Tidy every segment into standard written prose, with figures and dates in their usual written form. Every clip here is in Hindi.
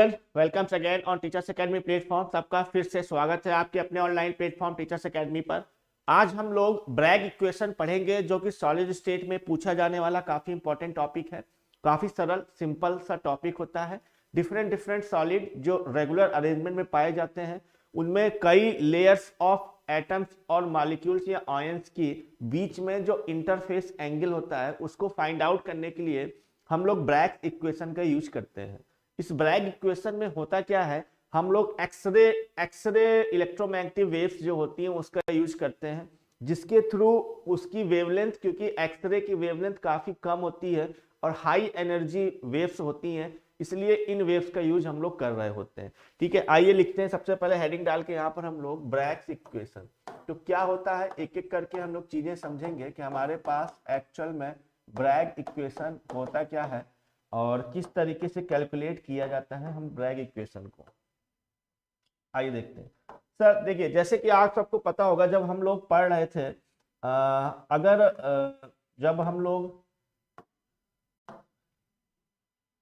Welcome again on teachers academy platform. सबका फिर से स्वागत है आपके अपने ऑनलाइन प्लेटफॉर्म टीचर्स एकेडमी पर। आज हम लोग ब्रैग इक्वेशन पढ़ेंगे जो कि सॉलिड स्टेट में पूछा जाने वाला काफी इंपॉर्टेंट टॉपिक है। काफी सरल सिंपल सा टॉपिक होता है। डिफरेंट डिफरेंट सॉलिड जो रेगुलर अरेंजमेंट में पाए जाते हैं उनमें कई लेयर्स ऑफ एटम्स और मॉलिक्यूल्स या आयंस की बीच में जो इंटरफेस एंगल होता है उसको फाइंड आउट करने के लिए हम लोग ब्रैग इक्वेशन का यूज करते हैं। इस ब्रैग इक्वेशन में होता क्या है, हम लोग एक्सरे इलेक्ट्रोमैग्नेटिक वेव्स जो होती हैं उसका यूज करते हैं, जिसके थ्रू उसकी वेवलेंथ, क्योंकि एक्सरे की वेवलेंथ काफी कम होती है और हाई एनर्जी वेव्स होती हैं, इसलिए इन वेव्स का यूज हम लोग कर रहे होते हैं। ठीक है, आइए लिखते हैं। सबसे पहले हेडिंग डाल के यहाँ पर हम लोग ब्रैग इक्वेशन। तो क्या होता है, एक एक करके हम लोग चीजें समझेंगे कि हमारे पास एक्चुअल में ब्रैग इक्वेशन होता क्या है और किस तरीके से कैलकुलेट किया जाता है हम ब्रैग इक्वेशन को। आइए देखते हैं। सर देखिए, जैसे कि आप सबको पता होगा जब हम लोग पढ़ रहे थे, जब हम लोग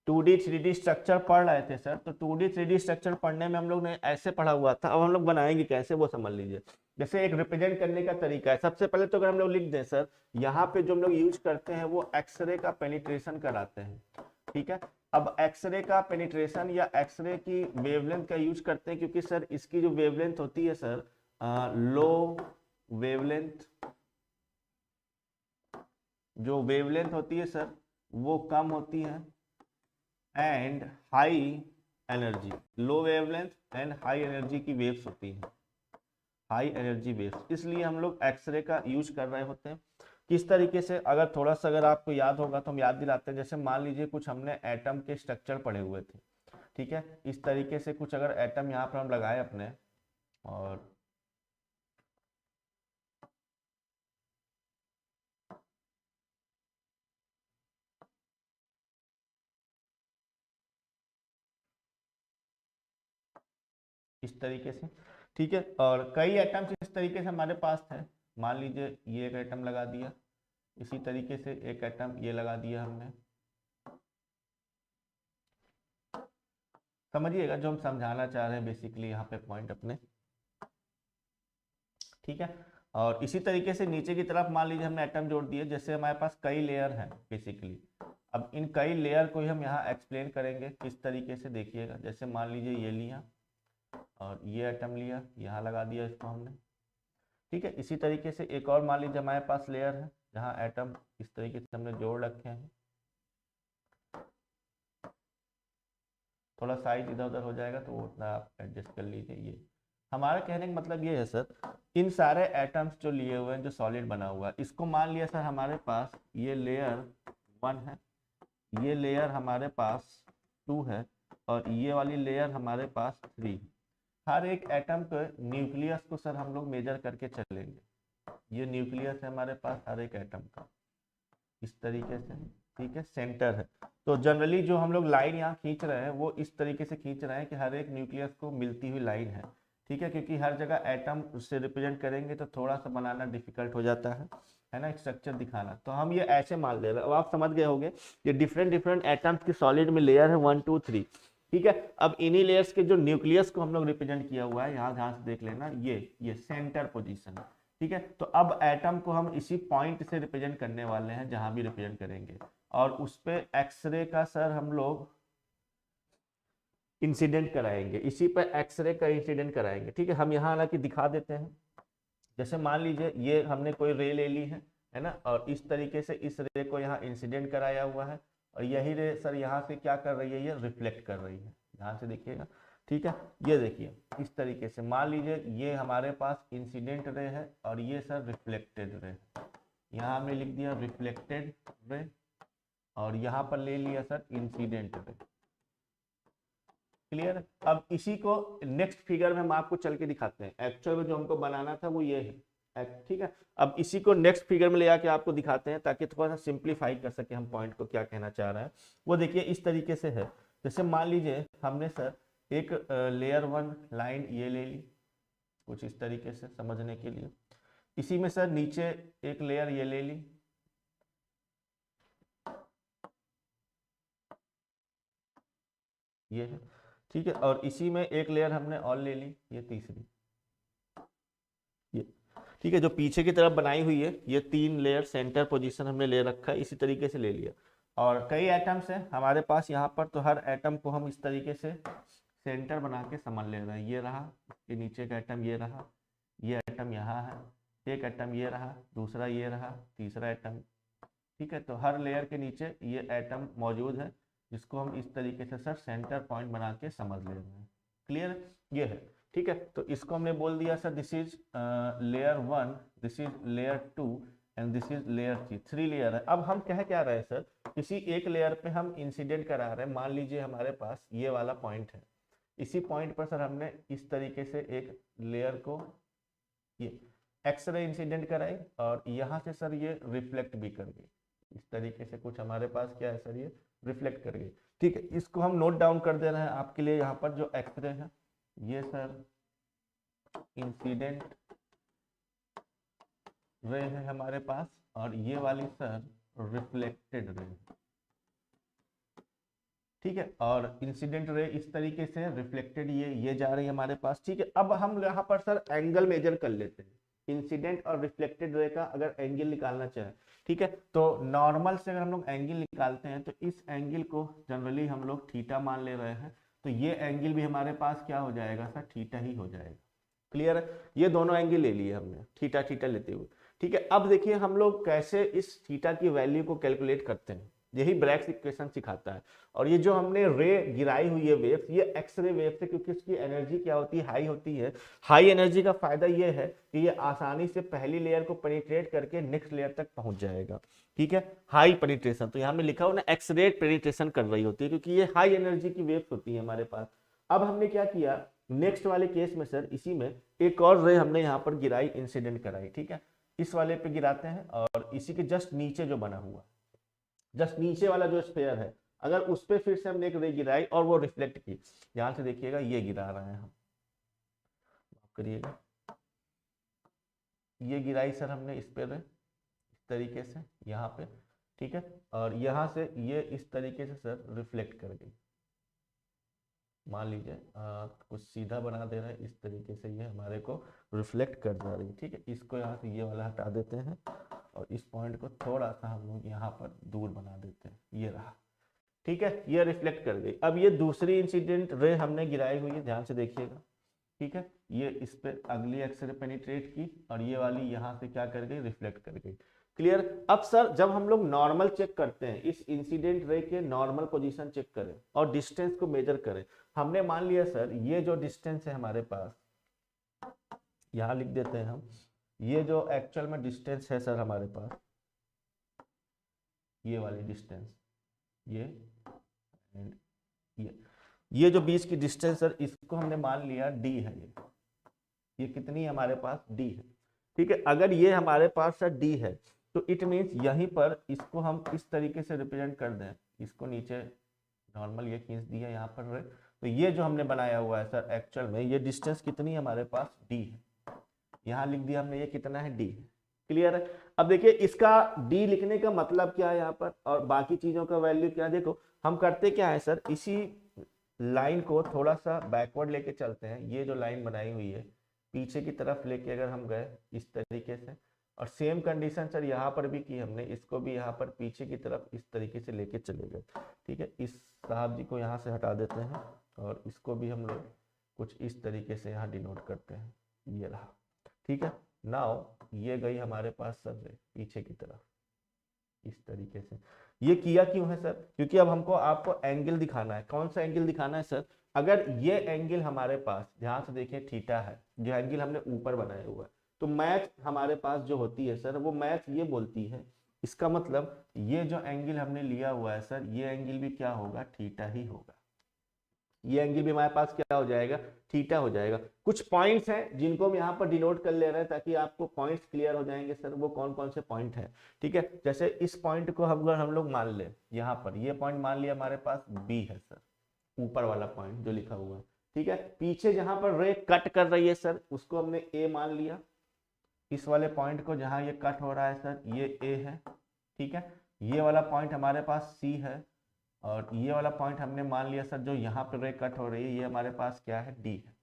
2D 3D स्ट्रक्चर पढ़ रहे थे सर, तो 2D 3D स्ट्रक्चर पढ़ने में हम लोग ने ऐसे पढ़ा हुआ था। अब हम लोग बनाएंगे कैसे वो समझ लीजिए। जैसे एक रिप्रेजेंट करने का तरीका है। सबसे पहले तो अगर हम लोग लिख दें सर, यहाँ पे जो हम लोग यूज करते हैं वो एक्सरे का पेनिट्रेशन कराते हैं। ठीक है, अब एक्सरे का पेनिट्रेशन या एक्सरे की वेवलेंथ का यूज करते हैं, क्योंकि सर इसकी जो वेवलेंथ होती है सर, लो वेवलेंथ, जो वेवलेंथ होती है सर वो कम होती है and high energy, low wavelength and high energy की वेव्स होती हैं, हाई एनर्जी वेव्स। इसलिए हम लोग एक्सरे का यूज कर रहे होते हैं। किस तरीके से, अगर थोड़ा सा अगर आपको याद होगा तो हम याद दिलाते हैं। जैसे मान लीजिए कुछ हमने एटम के स्ट्रक्चर पढ़े हुए थे। ठीक है, इस तरीके से कुछ अगर एटम यहाँ पर हम लगाए अपने, और इस तरीके से, ठीक है, और कई एटम्स इस तरीके से हमारे पास है। मान लीजिए ये एक एटम लगा दिया, इसी तरीके से एक एटम ये लगा दिया हमने। समझिएगा जो हम समझाना चाह रहे हैं बेसिकली यहाँ पे पॉइंट अपने। ठीक है, और इसी तरीके से नीचे की तरफ मान लीजिए हमने एटम जोड़ दिए। जैसे हमारे पास कई लेयर हैं बेसिकली, अब इन कई लेयर को ही हम यहाँ एक्सप्लेन करेंगे किस तरीके से। देखिएगा, जैसे मान लीजिए ये लिया और ये एटम लिया, यहाँ लगा दिया इसको हमने। ठीक है, इसी तरीके से एक और मान लीजिए हमारे पास लेयर है जहाँ एटम इस तरीके से हमने जोड़ रखे हैं। थोड़ा साइज इधर उधर हो जाएगा तो उतना आप एडजस्ट कर लीजिए। ये हमारा कहने का मतलब ये है सर, इन सारे एटम्स जो लिए हुए हैं, जो सॉलिड बना हुआ है, इसको मान लिया सर हमारे पास ये लेयर 1 है, ये लेयर हमारे पास 2 है और ये वाली लेयर हमारे पास 3। हर एक एटम के न्यूक्लियस को सर हम लोग मेजर करके चलेंगे। ये न्यूक्लियस है हमारे पास हर एक एटम का, इस तरीके से। ठीक है, सेंटर है। तो जनरली जो हम लोग लाइन यहाँ खींच रहे हैं वो इस तरीके से खींच रहे हैं कि हर एक न्यूक्लियस को मिलती हुई लाइन है। ठीक है, क्योंकि हर जगह एटम से रिप्रेजेंट करेंगे तो थोड़ा सा बनाना डिफिकल्ट हो जाता है ना, स्ट्रक्चर दिखाना। तो हम ये ऐसे मान ले रहे हैं। अब आप समझ गए होंगे ये डिफरेंट डिफरेंट एटम्स की सॉलिड में लेयर है 1 2 3। ठीक है, अब इन्हीं लेयर्स के जो न्यूक्लियस को हम लोग रिप्रेजेंट किया हुआ है, यहाँ ध्यान से देख लेना, ये सेंटर पोजीशन है। ठीक है, तो अब एटम को हम इसी पॉइंट से रिप्रेजेंट करने वाले हैं जहां भी रिप्रेजेंट करेंगे, और उस पे एक्सरे का सर हम लोग इंसिडेंट कराएंगे, इसी पे एक्सरे का इंसिडेंट कराएंगे। ठीक है, हम यहाँ हालांकि दिखा देते हैं। जैसे मान लीजिए ये हमने कोई रे ले ली है ना, और इस तरीके से इस रे को यहाँ इंसिडेंट कराया हुआ है, और यही रे सर यहाँ से क्या कर रही है, ये रिफ्लेक्ट कर रही है। ध्यान से देखिएगा। ठीक है, ये देखिए इस तरीके से मान लीजिए ये हमारे पास इंसिडेंट रे है और ये सर रिफ्लेक्टेड रे। यहाँ हमने लिख दिया रिफ्लेक्टेड रे और यहाँ पर ले लिया सर इंसिडेंट रे। क्लियर। अब इसी को नेक्स्ट फिगर में हम आपको चल के दिखाते हैं। एक्चुअल में जो हमको बनाना था वो ये है। ठीक है, अब इसी को नेक्स्ट फिगर में ले आके आपको दिखाते हैं ताकि थोड़ा सा सिंप्लीफाई कर सके हम पॉइंट को, क्या कहना चाह रहे हैं वो। देखिए इस तरीके से है। जैसे मान लीजिए हमने सर एक लेयर 1 लाइन ये ले ली, कुछ इस तरीके से समझने के लिए। इसी में सर नीचे एक लेयर ये ले ली, ये है। ठीक है, और इसी में एक लेयर हमने और ले ली, ये तीसरी, ये ठीक है, जो पीछे की तरफ बनाई हुई है, ये 3 लेयर सेंटर पोजीशन हमने ले रखा है, इसी तरीके से ले लिया। और कई एटम्स हैं हमारे पास यहाँ पर, तो हर एटम को हम इस तरीके से सेंटर बना के समझ ले रहे हैं। ये रहा, इसके नीचे का एटम ये रहा, ये एटम यहाँ है, एक एटम ये रहा, दूसरा ये रहा, तीसरा एटम। ठीक है, तो हर लेयर के नीचे ये एटम मौजूद है, जिसको हम इस तरीके से सर सेंटर पॉइंट बना के समझ ले रहे हैं। क्लियर, ये है। ठीक है, तो इसको हमने बोल दिया sir this is layer 1, this is layer 2 and this is layer 3, 3 layer है। अब हम कह क्या रहे हैं सर, किसी एक लेयर पे हम इंसिडेंट करा रहे हैं। मान लीजिए हमारे पास ये वाला पॉइंट है, इसी पॉइंट पर सर हमने इस तरीके से एक लेयर को ये एक्सरे इंसिडेंट कराई, और यहाँ से सर ये रिफ्लेक्ट भी कर गई। इस तरीके से कुछ हमारे पास क्या है सर, ये रिफ्लेक्ट कर गई। ठीक है, इसको हम नोट डाउन कर दे रहे हैं आपके लिए। यहाँ पर जो एक्सरे है, ये सर इंसिडेंट रे है हमारे पास, और ये वाली सर रिफ्लेक्टेड रे। ठीक है, और इंसिडेंट रे इस तरीके से, रिफ्लेक्टेड ये जा रही है हमारे पास। ठीक है, अब हम यहाँ पर सर एंगल मेजर कर लेते हैं, इंसिडेंट और रिफ्लेक्टेड रे का अगर एंगल निकालना चाहे। ठीक है, तो नॉर्मल से अगर हम लोग एंगल निकालते हैं, तो इस एंगल को जनरली हम लोग थीटा मान ले रहे हैं, तो ये एंगल भी हमारे पास क्या हो जाएगा सर, थीटा ही हो जाएगा। क्लियर है, ये दोनों एंगल ले लिए हमने थीटा थीटा लेते हुए। ठीक है, अब देखिए हम लोग कैसे इस थीटा की वैल्यू को कैलकुलेट करते हैं, यही ब्रैग्स इक्वेशन सिखाता है। और ये जो हमने रे गिराई हुई है वेव्स, ये एक्सरे वेव्स है, क्योंकि इसकी एनर्जी क्या होती है, हाई होती है। हाई एनर्जी का फायदा ये है कि ये आसानी से पहली लेयर को पेनिट्रेट करके नेक्स्ट लेयर तक पहुंच जाएगा। ठीक है, हाई पेनिट्रेशन, तो यहाँ में लिखा हो ना एक्सरे पेनिट्रेशन कर रही होती है, क्योंकि ये हाई एनर्जी की वेव्स होती है हमारे पास। अब हमने क्या किया, नेक्स्ट वाले केस में सर इसी में एक और रे हमने यहाँ पर गिराई, इंसिडेंट कराई। ठीक है, इस वाले पे गिराते हैं, और इसी के जस्ट नीचे जो बना हुआ, जस्ट नीचे वाला जो स्फीयर है, अगर उस पे फिर से हमने एक रे गिराई और वो रिफ्लेक्ट की। ध्यान से देखिएगा, ये गिरा रहे हैं हम, करिएगा, ये गिराई सर हमने इस पे रे, इस तरीके से यहाँ पे। ठीक है, और यहाँ से ये इस तरीके से सर रिफ्लेक्ट कर गई। मान लीजिए कुछ सीधा बना दे रहा है, इस तरीके से ये हमारे को रिफ्लेक्ट कर जा रही है। ठीक है, इसको यहाँ से ये वाला हटा देते हैं, और इस पॉइंट को थोड़ा सा हम लोग यहाँ पर दूर बना देते हैं, ये रहा। ठीक है, ये रिफ्लेक्ट कर गई। अब ये दूसरी इंसिडेंट रे हमने गिराई हुई है, ध्यान से देखिएगा। ठीक है, ये इस पे अगली एक्सरे पेनिट्रेट की, और ये वाली यहाँ से क्या कर गई, रिफ्लेक्ट कर गई। क्लियर। अब सर जब हम लोग नॉर्मल चेक करते हैं, इस इंसिडेंट रे के नॉर्मल पोजीशन चेक करें और डिस्टेंस को मेजर करें, हमने मान लिया सर ये जो डिस्टेंस है हमारे पास, यहाँ लिख देते हैं हम, ये जो एक्चुअल में डिस्टेंस है सर हमारे पास, ये वाली डिस्टेंस, ये एंड ये जो बीच की डिस्टेंस सर, इसको हमने मान लिया डी है। ये कितनी हमारे पास, डी है। ठीक है, अगर ये हमारे पास सर डी है, तो इट मीन्स यहीं पर इसको हम इस तरीके से रिप्रेजेंट कर दें, इसको नीचे नॉर्मल ये खींच दिया यहाँ पर रहे, तो ये जो हमने बनाया हुआ है सर एक्चुअल में, ये डिस्टेंस कितनी है हमारे पास, डी है। यहाँ लिख दिया हमने, ये कितना है, डी है। क्लियर है। अब देखिए इसका डी लिखने का मतलब क्या है यहाँ पर, और बाकी चीजों का वैल्यू क्या, देखो हम करते क्या है सर, इसी लाइन को थोड़ा सा बैकवर्ड लेके चलते हैं। ये जो लाइन बनाई हुई है पीछे की तरफ लेके अगर हम गए इस तरीके से, और सेम कंडीशन सर यहाँ पर भी की हमने, इसको भी यहाँ पर पीछे की तरफ इस तरीके से लेके चले गए। ठीक है, इस साहब जी को यहाँ से हटा देते हैं, और इसको भी हम लोग कुछ इस तरीके से यहाँ डिनोट करते हैं, ये रहा। ठीक है, नाउ ये गई हमारे पास सर पीछे की तरफ इस तरीके से। ये किया क्यों है सर, क्योंकि अब हमको आपको एंगल दिखाना है। कौन सा एंगल दिखाना है सर, अगर ये एंगल हमारे पास, ध्यान से देखिए थीटा है, जो एंगल हमने ऊपर बनाया हुआ है, तो मैच हमारे पास जो होती है सर, वो मैच ये बोलती है, इसका मतलब ये जो एंगल हमने लिया हुआ है सर, ये एंगल भी क्या होगा, थीटा ही होगा। ये एंगल भी हमारे पास क्या हो जाएगा, थीटा हो जाएगा। कुछ पॉइंट्स हैं जिनको हम यहाँ पर डिनोट कर ले रहे हैं, ताकि आपको पॉइंट्स क्लियर हो जाएंगे सर, वो कौन कौन से पॉइंट हैं। ठीक है, जैसे इस पॉइंट को हम लोग मान ले, यहाँ पर ये पॉइंट मान लिया हमारे पास बी है सर, ऊपर वाला पॉइंट जो लिखा हुआ है। ठीक है, पीछे जहां पर रे कट कर रही है सर, उसको हमने ए मान लिया। इस वाले पॉइंट को जहां ये कट हो रहा है सर, ये ए है। ठीक है, ये वाला पॉइंट हमारे पास सी है, और ये वाला पॉइंट हमने मान लिया सर जो यहाँ पे रे कट हो रही है, ये हमारे पास क्या है, डी है।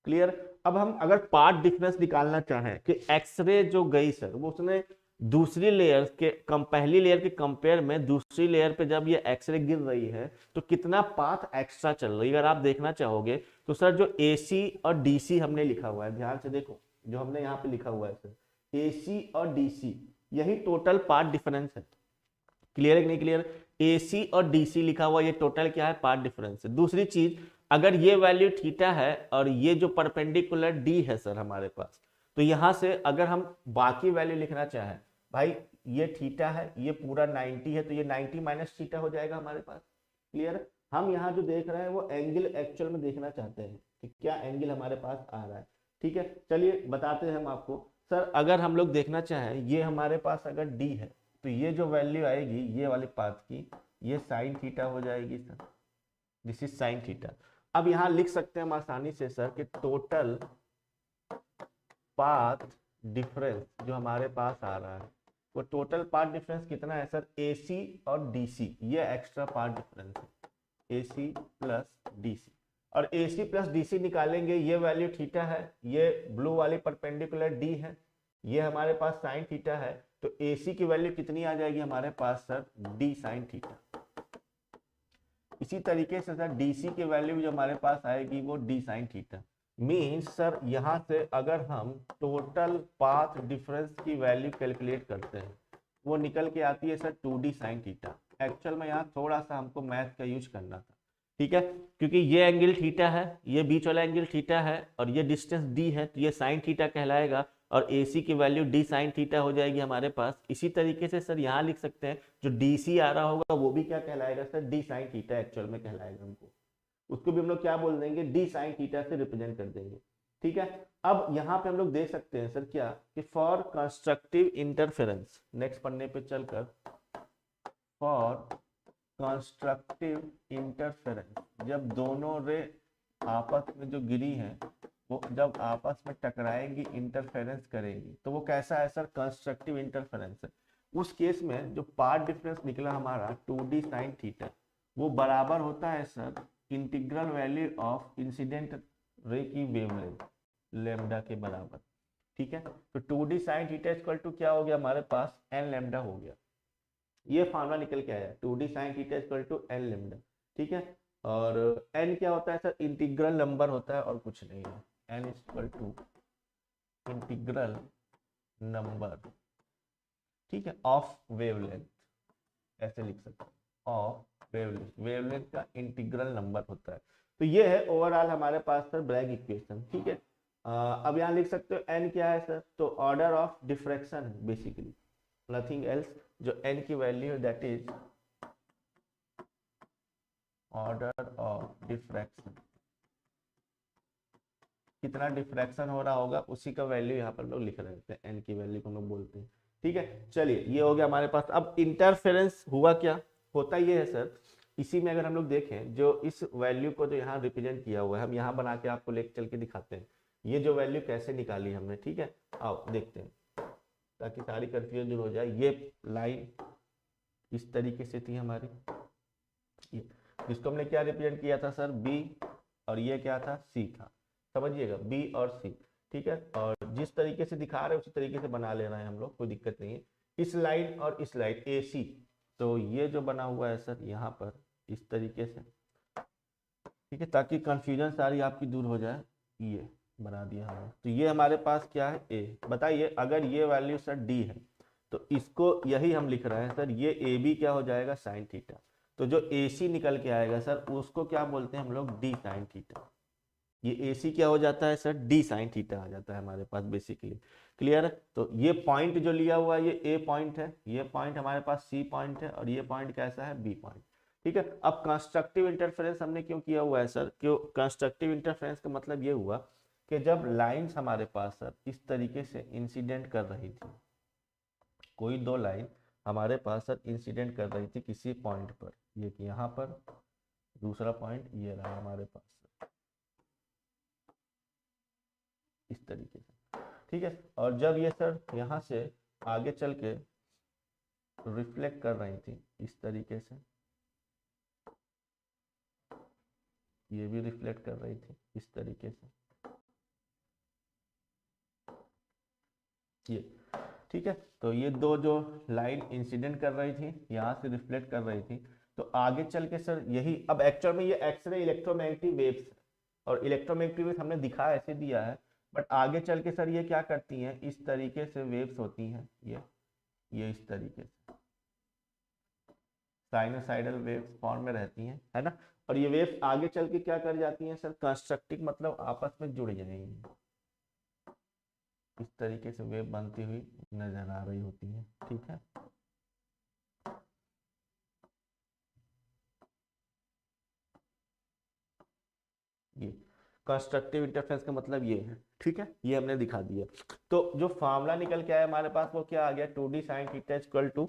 क्लियर। अब हम अगर पार्ट डिफरेंस निकालना चाहें कि एक्सरे जो गई सर वो उसने दूसरी लेयर के पहली लेयर के कंपेयर में दूसरी लेयर पे जब ये एक्सरे गिर रही है तो कितना पाथ एक्स्ट्रा चल रही है, अगर आप देखना चाहोगे तो सर जो एसी और डीसी हमने लिखा हुआ है, ध्यान से देखो जो हमने यहाँ पे लिखा हुआ है सर एसी और डीसी, यही टोटल पार्ट डिफरेंस है। क्लियर है कि नहीं क्लियर। एसी और डीसी लिखा हुआ, ये टोटल क्या है, पार्ट डिफरेंस है। दूसरी चीज, अगर ये वैल्यू थीटा है और ये जो परपेंडिकुलर डी है सर हमारे पास, तो यहां से अगर हम बाकी वैल्यू लिखना चाहें, भाई ये थीटा है, ये पूरा 90 है, तो ये 90 माइनस थीटा हो जाएगा हमारे पास। क्लियर। हम यहाँ जो देख रहे हैं वो एंगल एक्चुअल में देखना चाहते हैं कि क्या एंगल हमारे पास आ रहा है। ठीक है, चलिए बताते हैं हम आपको। सर अगर हम लोग देखना चाहें, ये हमारे पास अगर डी है तो ये जो वैल्यू आएगी ये वाले पाथ की, ये साइन थीटा हो जाएगी sir, this is sine theta. अब यहां लिख सकते हैं हम आसानी से सर कि टोटल पाथ डिफरेंस जो हमारे पास आ रहा है वो टोटल पाथ डिफरेंस कितना है सर, एसी और डीसी, ये एक्स्ट्रा पाथ डिफरेंस है, एसी प्लस डीसी। और एसी प्लस डीसी निकालेंगे, ये वैल्यू थीटा है, ये ब्लू वाली परपेंडिकुलर डी है, ये हमारे पास साइन थीटा है, तो एसी की वैल्यू कितनी आ जाएगी हमारे पास सर, डी साइन थीटा। इसी तरीके से सर डीसी की वैल्यू जो हमारे पास आएगी वो D sine theta. Means sir यहाँ से अगर हम टोटल पाथ डिफरेंस की वैल्यू कैलकुलेट करते हैं वो निकल के आती है sir 2d sine theta. Actual में यहाँ थोड़ा सा हमको मैथ का यूज करना था, ठीक है, क्योंकि ये एंगल थीटा है, ये बीच वाला एंगल थीटा है और ये डिस्टेंस डी है, तो ये साइन थीटा कहलाएगा और AC की वैल्यू डी साइन थीटा हो जाएगी हमारे पास। इसी तरीके से सर यहाँ लिख सकते हैं जो DC आ रहा होगा वो भी क्या कहलाएगा sir, D sine theta actual में कहलाएगा हमको, उसको भी हम लोग क्या बोल देंगे, डी साइन थीटा से रिप्रेजेंट कर देंगे। ठीक है, अब यहाँ पे हम लोग देख सकते हैं सर क्या कि फॉर कंस्ट्रक्टिव इंटरफेरेंस, नेक्स्ट पन्ने पे चलकर, फॉर कंस्ट्रक्टिव इंटरफेरेंस, जब दोनों रे आपस में जो गिरी हैं वो जब आपस में टकराएंगी, इंटरफेरेंस करेंगी, तो वो कैसा है सर, कंस्ट्रक्टिव इंटरफेरेंस है। उस केस में जो पार्ट डिफरेंस निकला हमारा 2d साइन थीटा, वो बराबर होता है sir integral value of incident ray की वेवलेंथ लैम्डा के बराबर। ठीक है, तो 2d sine theta equal to क्या हो गया हमारे पास, n लैम्डा हो गया। ये फार्मूला निकल के आया 2d sine theta equal to n lambda. ठीक है, और n क्या होता है सर, इंटीग्रल नंबर होता है और कुछ नहीं है, n equal to integral number, ठीक है, ऑफ वेवलेंथ, ऐसे लिख सकते हैं, ऑफ वेवलेंथ, वेवलेंथ का इंटीग्रल नंबर होता है। तो ये है ओवरऑल हमारे पास सर ब्रैग इक्वेशन। ठीक है, अब यहाँ लिख सकते हो n क्या है सर, तो ऑर्डर ऑफ डिफ्रैक्शन है बेसिकली, नथिंग एल्स, जो n की वैल्यू है that is order of diffraction, कितना डिफ्रैक्शन हो रहा होगा उसी का वैल्यू यहाँ पर लोग लिख रहे होते हैं, n की वैल्यू को हम लोग बोलते हैं। ठीक है, चलिए ये हो गया हमारे पास। अब इंटरफेरेंस हुआ क्या, होता ये है सर, इसी में अगर हम लोग देखें जो इस वैल्यू को जो यहाँ रिप्रेजेंट किया हुआ है, हम यहाँ बना के आपको लेके चल के दिखाते हैं ये जो वैल्यू कैसे निकाली हमने। ठीक है, आओ देखते हैं ताकि सारी कंफ्यूजन दूर हो जाए। ये लाइन इस तरीके से थी हमारी, जिसको हमने क्या रिप्रेजेंट किया था सर, बी, और ये क्या था, सी था, समझिएगा, बी और सी। ठीक है, और जिस तरीके से दिखा रहे हैं उसी तरीके से बना लेना है हम लोग, कोई दिक्कत नहीं है। इस लाइन और इस लाइन AC, तो ये जो बना हुआ है सर यहाँ पर इस तरीके से, ठीक है, ताकि कंफ्यूजन सारी आपकी दूर हो जाए, ये बना दिया हमने। तो ये हमारे पास क्या है, A। बताइए अगर ये वैल्यू सर D है तो इसको यही हम लिख रहे हैं सर, ये AB क्या हो जाएगा, साइन थीटा। तो जो AC निकल के आएगा सर उसको क्या बोलते हैं हम लोग, D साइन थीटा। ये AC क्या हो जाता है सर, D साइन थीटा आ जाता है हमारे पास बेसिकली। क्लियर है, तो ये पॉइंट जो लिया हुआ है ये A पॉइंट है, ये पॉइंट हमारे पास C पॉइंट है और ये पॉइंट कैसा है, B पॉइंट। ठीक है, अब कंस्ट्रक्टिव इंटरफेरेंस हमने क्यों किया हुआ है सर, क्यों कंस्ट्रक्टिव इंटरफेरेंस का मतलब ये हुआ कि जब लाइंस हमारे पास सर इस तरीके से इंसिडेंट कर रही थी, कोई दो लाइन हमारे पास सर इंसिडेंट कर रही थी किसी पॉइंट पर, ये कि यहाँ पर, दूसरा पॉइंट ये रहा हमारे पास सर, इस तरीके से। ठीक है, और जब ये सर यहाँ से आगे चल के रिफ्लेक्ट कर रही थी इस तरीके से, ये भी रिफ्लेक्ट कर रही थी इस तरीके से, ये ठीक है। तो ये दो जो लाइन इंसिडेंट कर रही थी, यहाँ से रिफ्लेक्ट कर रही थी, तो आगे चल के सर यही, अब एक्चुअल में ये एक्सरे इलेक्ट्रोमैग्नेटिक वेव्स, और इलेक्ट्रोमैग्नेटिक वेव्स हमने दिखा ऐसे दिया है, बट आगे चल के सर ये क्या करती हैं, इस तरीके से वेव्स होती हैं, ये इस तरीके से साइनोसाइडल वेव्स फॉर्म में रहती हैं, है ना। और ये वेव्स आगे चल के क्या कर जाती हैं सर, कंस्ट्रक्टिव, मतलब आपस में जुड़ जाएंगी, इस तरीके से वेव बनती हुई नजर आ रही होती है, ठीक है। ये कंस्ट्रक्टिव इंटरफेरेंस का मतलब ये है, ठीक है, ये हमने दिखा दिया। तो जो फार्मूला निकल के आया हमारे पास वो क्या आ गया, 2d sin theta equal to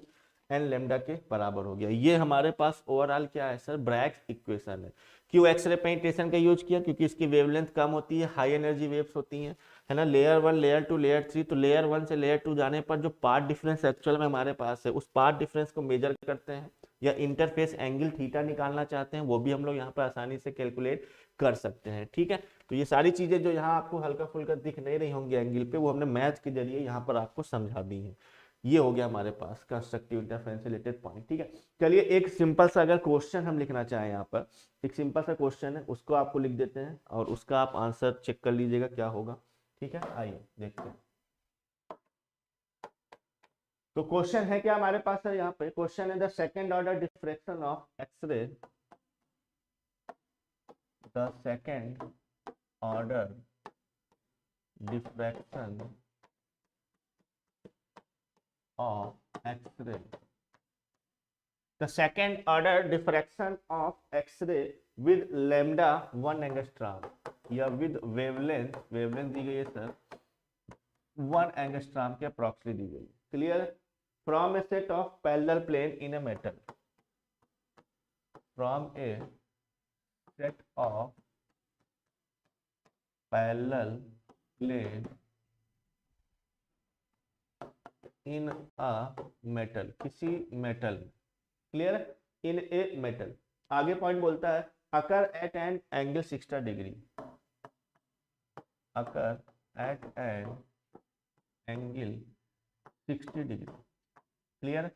n lambda के बराबर हो गया। ये हमारे पास ओवरऑल क्या है सर, ब्रैग्स इक्वेशन है। क्यों एक्सरे पेनिट्रेशन का यूज किया, क्योंकि इसकी वेवलेंथ कम होती है, हाई एनर्जी वेव्स होती हैं, है ना, लेयर 1 लेयर 2 लेयर 3, तो लेयर 1 से लेयर 2 जाने पर जो पार्ट डिफरेंस एक्चुअल में हमारे पास है, उस पार्ट डिफरेंस को मेजर करते हैं, या इंटरफेस एंगल थीटा निकालना चाहते हैं, वो भी हम लोग यहाँ पर आसानी से कैलकुलेट कर सकते हैं, ठीक है। तो ये सारी चीजें जो यहाँ आपको हल्का फुल्का दिख नहीं रही होंगी एंगल पे, वो हमने मैथ के जरिए यहाँ पर आपको समझा दी है। ये हो गया हमारे पास कंस्ट्रक्टिव इंटरफेरेंस से रिलेटेड पॉइंट, ठीक है। चलिए एक सिंपल सा अगर क्वेश्चन हम लिखना चाहें, यहाँ पर एक सिंपल सा क्वेश्चन है, उसको आपको लिख देते हैं और उसका आप आंसर चेक कर लीजिएगा क्या होगा, ठीक है। आइए देखते हैं। तो क्वेश्चन है क्या हमारे पास है, यहाँ पे क्वेश्चन है the second order diffraction of X-ray, the second order diffraction of X-ray. The second order diffraction of X-ray with lambda 1 angstrom या with wavelength दी गई है सर 1 angstrom के अप्रॉक्सिमेटली दी गई है, clear. From a set of parallel plane in a metal, from a set of parallel plane in a metal, किसी मेटल में, क्लियर, इन ए मेटल। आगे पॉइंट बोलता है occur at an angle 60 degree, occur at an angle 60 degree, clear.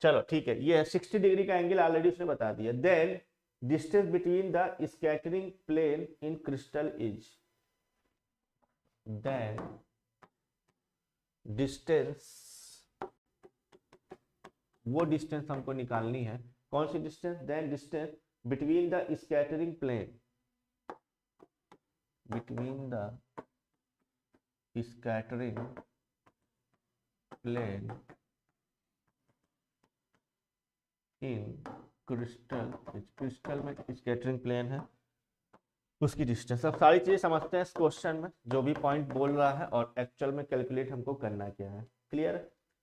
चलो ठीक है, ये 60 डिग्री का एंगल ऑलरेडी उसने बता दिया। Then distance between the scattering plane in crystal is, then distance, वो डिस्टेंस हमको निकालनी है, कौन सी distance, then distance between the scattering plane, between the scattering plane in crystal, crystal में स्कैटरिंग प्लेन है, उसकी डिस्टेंस। अब सारी चीजें समझते हैं इस क्वेश्चन में, जो भी पॉइंट बोल रहा है और एक्चुअल में कैलकुलेट हमको करना क्या है, क्लियर है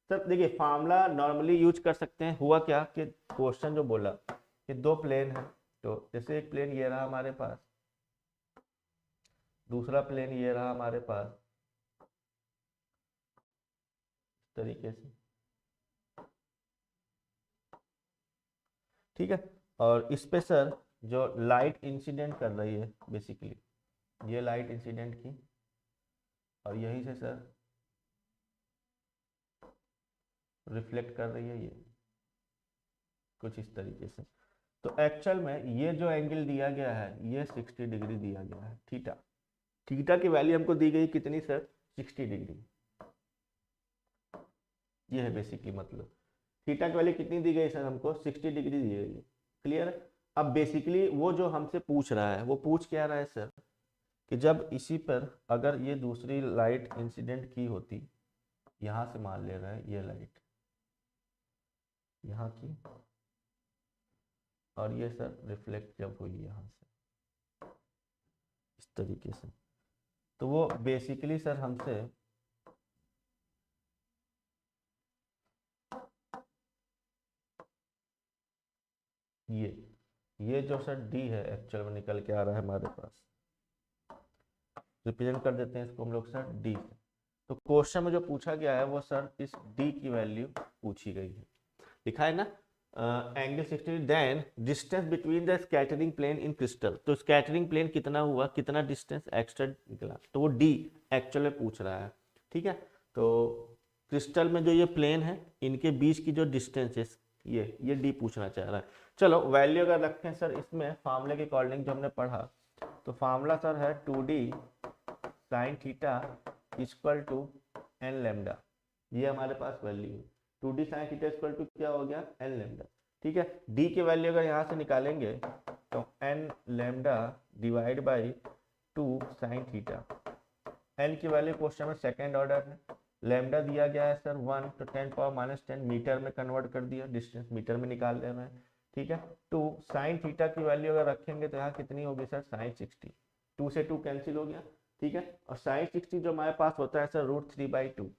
सर। देखिए फार्मूला नॉर्मली यूज कर सकते हैं। हुआ क्या कि क्वेश्चन जो बोला कि दो प्लेन है, तो जैसे एक प्लेन ये रहा हमारे पास, दूसरा प्लेन ये रहा हमारे पास, इस तरीके से, ठीक है। और इस पे सर जो लाइट इंसिडेंट कर रही है, बेसिकली ये लाइट इंसिडेंट की, और यही से सर रिफ्लेक्ट कर रही है, ये कुछ इस तरीके से। तो एक्चुअल में ये जो एंगल दिया गया है ये 60 डिग्री दिया गया है, थीटा। थीटा की वैल्यू हमको दी गई कितनी सर, 60 डिग्री। ये है बेसिकली मतलब थीटा की वैल्यू कितनी दी गई सर हमको, 60 डिग्री दी गई है, क्लियर। अब बेसिकली वो जो हमसे पूछ रहा है वो पूछ क्या रहा है सर, कि जब इसी पर अगर ये दूसरी लाइट इंसिडेंट की होती, यहाँ से मान ले रहा है ये लाइट यहाँ की, और ये सर रिफ्लेक्ट जब हुई यहाँ से इस तरीके से, तो वो बेसिकली सर हमसे ये जो सर डी है एक्चुअल में निकल के आ रहा है हमारे पास, रिप्रेजेंट कर देते हैं इसको हम लोग सर डी से। तो क्वेश्चन में जो पूछा गया है वो सर इस डी की वैल्यू पूछी गई है, लिखा है ना angle 60, then distance between the scattering plane in crystal. तो स्कैटरिंग प्लेन कितना हुआ, कितना डिस्टेंस एक्स्ट्रा निकला, तो वो डी एक्चुअल में पूछ रहा है। ठीक है, तो क्रिस्टल में जो ये प्लेन है इनके बीच की जो डिस्टेंस है ये डी पूछना चाह रहा है। चलो वैल्यू अगर रखें सर इसमें फार्मूले के अकॉर्डिंग जो हमने पढ़ा, तो फार्मूला सर है 2d sine theta equal to n lambda. ये हमारे पास वैल्यू है 2d sine theta equal to क्या हो गया, एन लेमडा। ठीक है, d की वैल्यू अगर यहाँ से निकालेंगे तो n lambda divide by 2 sine theta. N की वैल्यू क्वेश्चन में सेकेंड ऑर्डर है, लेमडा दिया गया है सर 1, तो 10⁻⁻10 मीटर में कन्वर्ट कर दिया, डिस्टेंस मीटर में निकाल रहे हैं। ठीक है, 2 साइन थीटा की वैल्यू अगर रखेंगे तो यहाँ कितनी होगी सर, साइन 60। 2 से 2 कैंसिल हो गया। ठीक है, और साइन 60 जो हमारे पास होता है सर √3/2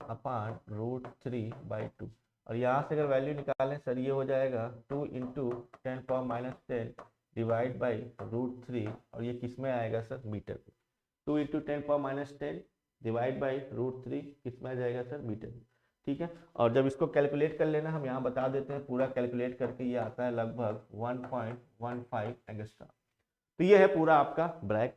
अपॉन √3/2, और यहाँ से अगर वैल्यू निकालें सर ये हो जाएगा 2 × 10⁻10 डिवाइड बाई √3, और ये किस में आएगा सर, मीटर में। 2 × 10⁻10 डिवाइड बाई √3 किस में आ जाएगा सर, मीटर में। ठीक है, और जब इसको कैलकुलेट कर लेना, हम यहाँ बता देते हैं पूरा कैलकुलेट करके, ये आता है लगभग 1.15 एंगस्ट्रॉम। तो ये है पूरा आपका ब्रैग